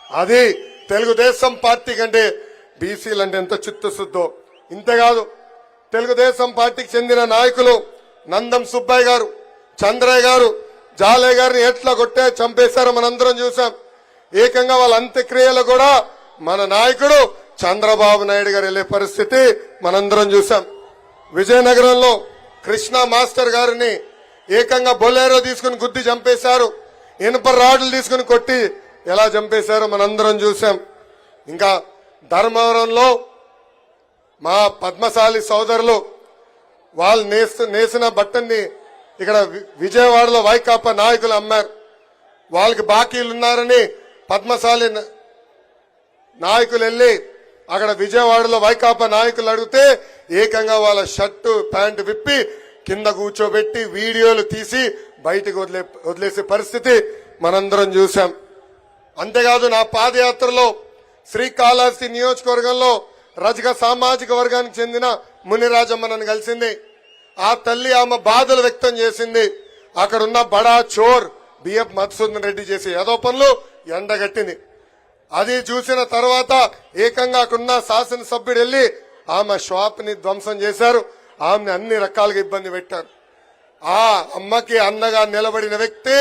అది తెలుగుదేశం పార్టీ కంటే బీసీలు అంటే ఎంత చిత్తశుద్ధో. ఇంతేకాదు తెలుగుదేశం పార్టీకి చెందిన నాయకులు నందం సుబ్బయ్య గారు, చంద్రయ్య గారు, జాలయ్య గారిని ఎట్లా కొట్టే చంపేశారో మనందరం చూసాం. ఏకంగా వాళ్ళ అంత్యక్రియలు కూడా మన నాయకుడు చంద్రబాబు నాయుడు గారు వెళ్లే పరిస్థితి మనందరం చూసాం. విజయనగరంలో కృష్ణ మాస్టర్ గారిని ఏకంగా బొలేరో తీసుకుని గుద్ది చంపేశారు. ఇనుప రాడ్లు తీసుకుని కొట్టి ఎలా చంపేశారో మనందరం చూసాం. ఇంకా ధర్మవరంలో మా పద్మశాలి సోదరులు వాళ్ళు నేసిన బట్టని ఇక్కడ విజయవాడలో వైకాపా నాయకులు అమ్మారు. వాళ్ళకి బాకీలున్నారని పద్మశాలి నాయకులు వెళ్లి అక్కడ విజయవాడలో వైకాపా నాయకులు అడిగితే ఏకంగా వాళ్ళ షర్టు ప్యాంటు విప్పి కింద కూర్చోబెట్టి వీడియోలు తీసి బయటకు వదిలేసే పరిస్థితి మనందరం చూశాం. అంతేకాదు నా పాదయాత్రలో శ్రీకాళహస్తి నియోజకవర్గంలో రజక సామాజిక వర్గానికి చెందిన మునిరాజమ్మ నన్ను కలిసింది. ఆ తల్లి ఆమె బాధలు వ్యక్తం చేసింది. అక్కడున్న బడా చోర్ బిఎఫ్ మధుసూదన్ రెడ్డి చేసే ఏదో పనులు ఎండగట్టింది. అది చూసిన తర్వాత ఏకంగా అక్కడున్న శాసనసభ్యుడు వెళ్లి ఆమె షాప్ ని ధ్వంసం చేశారు. ఆమెను అన్ని రకాలుగా ఇబ్బంది పెట్టారు. ఆ అమ్మకి అన్నగా నిలబడిన వ్యక్తి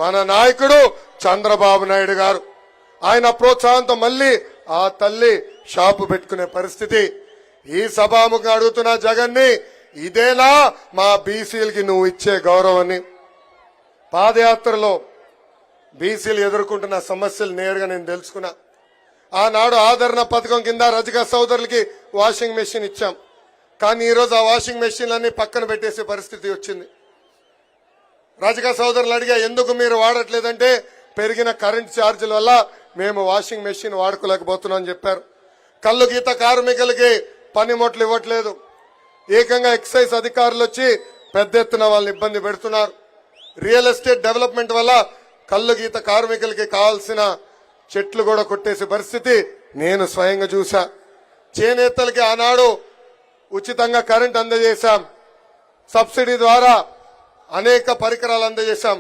మన నాయకుడు చంద్రబాబు నాయుడు గారు. ఆయన ప్రోత్సాహంతో మళ్లీ ఆ తల్లి షాపు పెట్టుకునే పరిస్థితి. ఈ సభాముఖంగా అడుగుతున్న జగన్ ని, ఇదేనా మా బీసీలకి నువ్వు ఇచ్చే గౌరవాన్ని? పాదయాత్రలో బీసీలు ఎదుర్కొంటున్న సమస్యలు నేరుగా నేను తెలుసుకున్నా. ఆనాడు ఆదరణ పథకం కింద రజక సోదరులకి వాషింగ్ మెషిన్ ఇచ్చాం. కానీ ఈరోజు ఆ వాషింగ్ మెషిన్లన్నీ పక్కన పెట్టేసే పరిస్థితి వచ్చింది. రజక సోదరులు అడిగా, ఎందుకు మీరు వాడట్లేదంటే పెరిగిన కరెంట్ ఛార్జీల వల్ల మేము వాషింగ్ మెషిన్ వాడుకోలేకపోతున్నాం చెప్పారు. కల్లు గీత కార్మికులకి పనిముట్లు ఇవ్వట్లేదు. ఏకంగా ఎక్సైజ్ అధికారులు వచ్చి పెద్ద ఎత్తున వాళ్ళని ఇబ్బంది పెడుతున్నారు. రియల్ ఎస్టేట్ డెవలప్మెంట్ వల్ల కల్లు గీత కార్మికులకి కావాల్సిన చెట్లు కూడా కొట్టేసే పరిస్థితి నేను స్వయంగా చూసా. చేనేతలకి ఆనాడు ఉచితంగా కరెంట్ అందజేశాం. సబ్సిడీ ద్వారా అనేక పరికరాలు అందజేశాం.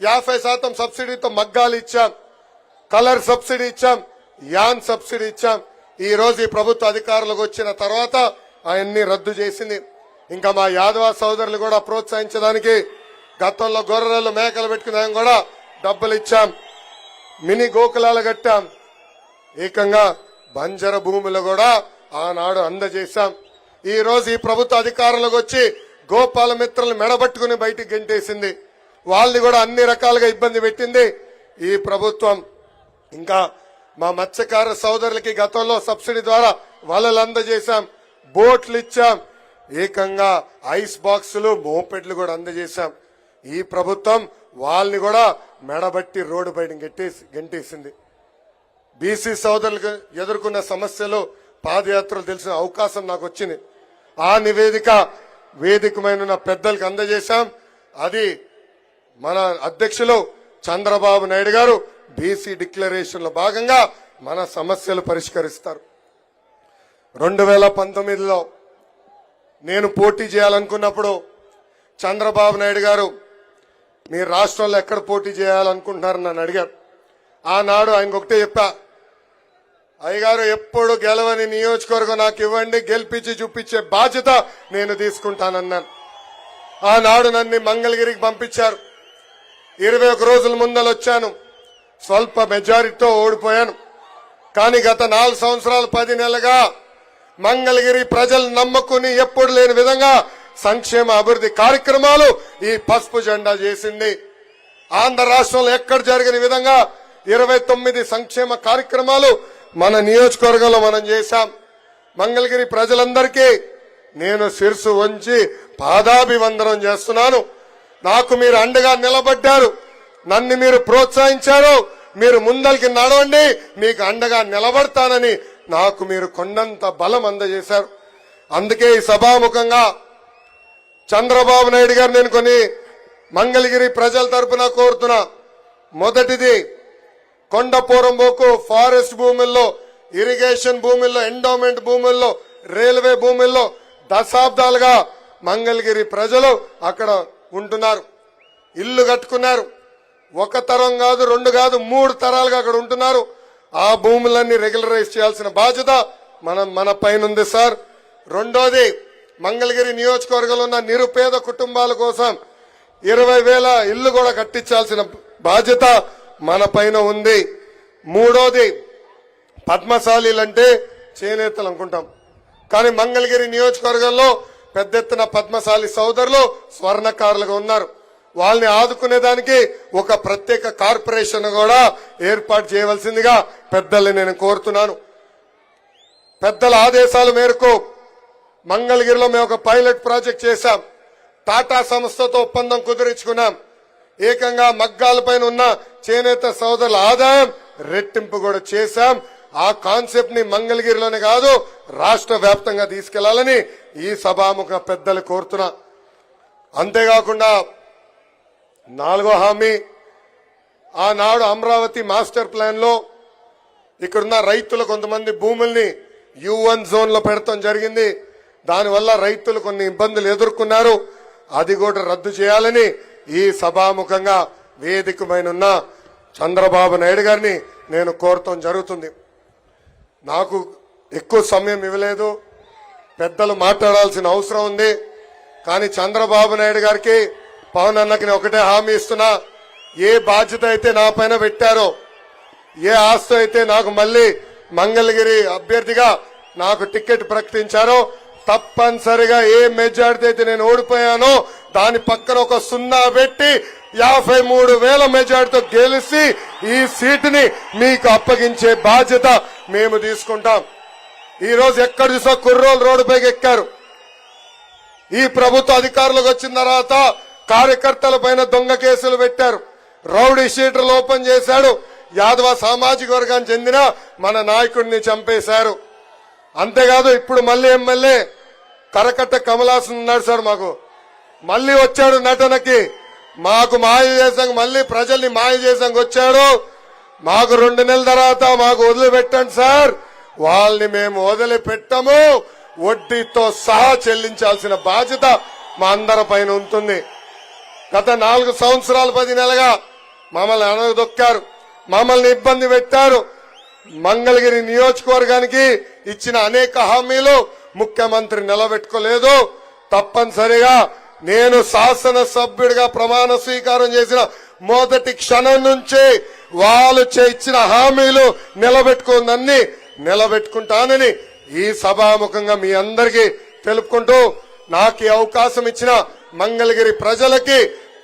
50% సబ్సిడీతో మగ్గాలు ఇచ్చాం. కలర్ సబ్సిడీ ఇచ్చాం. యాన్ సబ్సిడీ ఇచ్చాం. ఈ రోజు ఈ ప్రభుత్వ అధికారులకు వచ్చిన తర్వాత అవన్నీ రద్దు చేసింది. ఇంకా మా యాదవ సోదరులు కూడా ప్రోత్సహించడానికి గతంలో గొర్రెలు మేకలు పెట్టుకునే కూడా డబ్బులు ఇచ్చాం. మినీ గోకులాలు కట్టాం. ఏకంగా బంజర భూములు కూడా ఆనాడు అందజేశాం. ఈ రోజు ఈ ప్రభుత్వ అధికారంలోకి వచ్చి గోపాల మిత్రులను మెడబట్టుకుని బయటికి గెంటేసింది. వాళ్ళని కూడా అన్ని రకాలుగా ఇబ్బంది పెట్టింది ఈ ప్రభుత్వం. ఇంకా మా మత్స్యకార సోదరులకి గతంలో సబ్సిడీ ద్వారా వలలు అందజేశాం, బోట్లు ఇచ్చాం. ఏకంగా ఐస్ బాక్సులు, మోపెడ్లు కూడా అందజేశాం. ఈ ప్రభుత్వం వాళ్ళని కూడా మెడబట్టి రోడ్డు బయట గెంటేసింది. బీసీ సోదరులకు ఎదుర్కొన్న సమస్యలు పాదయాత్రలు తెలిసిన అవకాశం నాకు వచ్చింది. ఆ నివేదిక వేదికమైన పెద్దలకు అందజేశాం. అది మన అధ్యక్షులు చంద్రబాబు నాయుడు గారు బీసీ డిక్లరేషన్ లో భాగంగా మన సమస్యలు పరిష్కరిస్తారు. 2019లో నేను పోటీ చేయాలనుకున్నప్పుడు చంద్రబాబు నాయుడు గారు మీరు రాష్ట్రంలో ఎక్కడ పోటీ చేయాలనుకుంటున్నారని నన్ను అడిగారు. ఆనాడు ఆయనకు ఒకటే చెప్పా, అయ్యగారు ఎప్పుడు గెలవని నియోజకవర్గం నాకు ఇవ్వండి, గెలిపించి చూపించే బాధ్యత నేను తీసుకుంటానన్నాను. ఆనాడు నన్ను మంగళగిరికి పంపించారు. 21 రోజుల ముందలు వచ్చాను. స్వల్ప మెజారిటీతో ఓడిపోయాను. కానీ గత 4 సంవత్సరాలు 10 నెలలుగా మంగళగిరి ప్రజలు నమ్ముకుని ఎప్పుడు లేని విధంగా సంక్షేమ అభివృద్ధి కార్యక్రమాలు ఈ పసుపు జెండా చేసింది. ఆంధ్ర రాష్ట్రంలో ఎక్కడ జరిగిన విధంగా 29 సంక్షేమ కార్యక్రమాలు మన నియోజకవర్గంలో మనం చేశాం. మంగళగిరి ప్రజలందరికీ నేను శిరసు వంచి పాదాభివందనం చేస్తున్నాను. నాకు మీరు అండగా నిలబడ్డారు, నన్ను మీరు ప్రోత్సహించారు. మీరు ముందరికి నడవండి, మీకు అండగా నిలబడతానని నాకు మీరు కొండంత బలం అందజేశారు. అందుకే ఈ సభాముఖంగా చంద్రబాబు నాయుడు గారు నేను కొన్ని మంగళగిరి ప్రజల తరపున కోరుతున్నా. మొదటిది, కొండపోరంబోకు ఫారెస్ట్ భూముల్లో, ఇరిగేషన్ భూముల్లో, ఎండోమెంట్ భూముల్లో, రైల్వే భూముల్లో దశాబ్దాలుగా మంగళగిరి ప్రజలు అక్కడ ఉంటున్నారు. ఇల్లు కట్టుకున్నారు. 1 తరం కాదు, 2 కాదు, 3 తరాలుగా అక్కడ ఉంటున్నారు. ఆ భూములన్నీ రెగ్యులరైజ్ చేయాల్సిన బాధ్యత మన పైన ఉంది సార్. రెండోది, మంగళగిరి నియోజకవర్గంలో ఉన్న నిరుపేద కుటుంబాల కోసం 20,000 ఇల్లు కూడా కట్టించాల్సిన బాధ్యత మన పైన ఉంది. మూడోది, పద్మశాలీలంటే చేనేతలు అనుకుంటాం, కానీ మంగళగిరి నియోజకవర్గంలో పెద్ద ఎత్తున పద్మశాలి సోదరులు స్వర్ణకారులుగా ఉన్నారు. వాళ్ళని ఆదుకునేదానికి ఒక ప్రత్యేక కార్పొరేషన్ కూడా ఏర్పాటు చేయవలసిందిగా పెద్దల్ని నేను కోరుతున్నాను. పెద్దల ఆదేశాల మేరకు మంగళగిరిలో మేము ఒక పైలట్ ప్రాజెక్ట్ చేశాం. టాటా సంస్థతో ఒప్పందం కుదుర్చుకున్నాం. ఏకంగా మగ్గాలపైన ఉన్న చేనేత సోదరుల ఆదాయం రెట్టింపు కూడా చేశాం. ఆ కాన్సెప్ట్ ని మంగళగిరిలోనే కాదు రాష్ట్ర వ్యాప్తంగా తీసుకెళ్లాలని ఈ సభాముఖ పెద్దలు కోరుతున్నా. అంతేకాకుండా 4వ హామీ, ఆనాడు అమరావతి మాస్టర్ ప్లాన్ లో ఇక్కడున్న రైతులు కొంతమంది భూముల్ని U1 జోన్ లో పెడతాం జరిగింది. దానివల్ల రైతులు కొన్ని ఇబ్బందులు ఎదుర్కొన్నారు. అది కూడా రద్దు చేయాలని ఈ సభాముఖంగా వేదికమైన చంద్రబాబు నాయుడు గారిని నేను కోరటం జరుగుతుంది. నాకు ఎక్కువ సమయం ఇవ్వలేదు, పెద్దలు మాట్లాడాల్సిన అవసరం ఉంది. కానీ చంద్రబాబు నాయుడు గారికి, పవన్ అన్నకి ఒకటే హామీ ఇస్తున్నా, ఏ బాధ్యత అయితే నా పైన పెట్టారో, ఏ ఆస్తి అయితే నాకు మళ్ళీ మంగళగిరి అభ్యర్థిగా నాకు టికెట్ ప్రకటించారో, తప్పనిసరిగా ఏ మెజార్టీ అయితే నేను ఓడిపోయానో దాని పక్కన ఒక 0 పెట్టి 53,000 మెజార్టీతో గెలిచి ఈ సీటుని మీకు అప్పగించే బాధ్యత మేము తీసుకుంటాం. ఈ రోజు ఎక్కడ చూసా కుర్రోలు రోడ్డుపైకి ఎక్కారు. ఈ ప్రభుత్వ అధికారులకు వచ్చిన తర్వాత కార్యకర్తల పైన దొంగ కేసులు పెట్టారు, రౌడీ షీటర్లు ఓపెన్ చేశాడు, యాదవ సామాజిక వర్గానికి చెందిన మన నాయకుడిని చంపేశారు. అంతేకాదు ఇప్పుడు మళ్ళీ ఎమ్మెల్యే కరకట్ట కమలాసన్ ఉన్నాడు సార్, మాకు మళ్ళీ వచ్చాడు నటనకి, మాకు మాయ చేసాం, మళ్ళీ ప్రజల్ని మాయ చేసాం వచ్చాడు. మాకు 2 నెలల తర్వాత మాకు వదిలిపెట్టండి సార్, వాళ్ళని మేము వదిలిపెట్టము, వడ్డీతో సహా చెల్లించాల్సిన బాధ్యత మా అందరి పైన ఉంటుంది. గత 4 సంవత్సరాలు 10 నెలలుగా మమ్మల్ని అనగదొక్కారు, మమ్మల్ని ఇబ్బంది పెట్టారు. మంగళగిరి నియోజకవర్గానికి ఇచ్చిన అనేక హామీలు ముఖ్యమంత్రి నిలబెట్టుకోలేదు. తప్పనిసరిగా నేను శాసనసభ్యుడిగా ప్రమాణ స్వీకారం చేసిన మొదటి క్షణం నుంచి వాళ్ళు ఇచ్చిన హామీలు నిలబెట్టుకుందన్నీ నిలబెట్టుకుంటానని ఈ సభాముఖంగా మీ అందరికీ తెలుపుకుంటూ, నాకు ఈ అవకాశం ఇచ్చిన మంగళగిరి ప్రజలకి,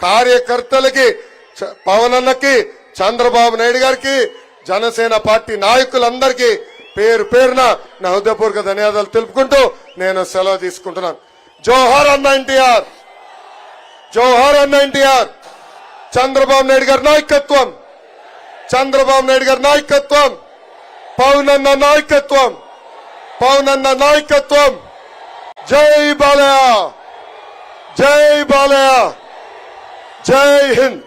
కార్యకర్తలకి, పవన్ అన్నకి, చంద్రబాబు నాయుడు గారికి, జనసేన పార్టీ నాయకులందరికీ పేరు పేరున నా హృదయపూర్వక ధన్యవాదాలు తెలుపుకుంటూ నేను సెలవు తీసుకుంటున్నాను. జోహార్ అన్న ఎన్టీఆర్, జోహార్ అన్న ఎన్టీఆర్. చంద్రబాబు నాయుడు గారి నాయకత్వం, చంద్రబాబు నాయుడు గారి నాయకత్వం, పవన్ అన్న నాయకత్వం, పవన్ అన్న నాయకత్వం. జై బాలయ్య, జై బాలయ్య, జై హింద్.